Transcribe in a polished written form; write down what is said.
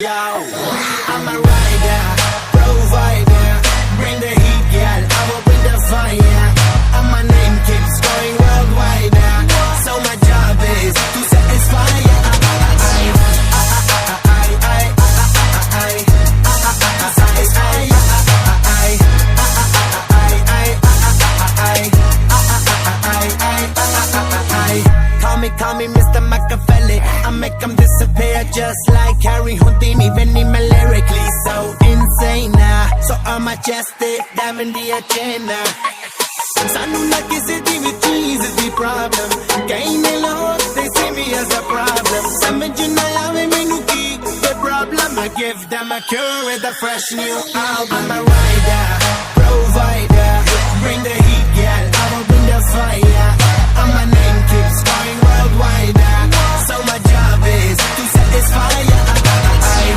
Yo, I'm a rider, provider. Bring the heat, girl, I will bring the fire. And my name keeps going worldwide. So my job is to satisfy ya. Call me Mr. Machiavelli. I make them disappear just like Harry Houdini. Benny me lyrically so insane now. So I'm majestic, diving the agenda. Sanu na kisi di with cheese is the problem. Gain a lot, they see me as a problem. Some you know love me no keep the problem. I give them a cure with a fresh new album. I'm a rider, provider. Bring the heat, girl, I will bring the fire. And my name keeps going worldwide. So my job is to satisfy ya.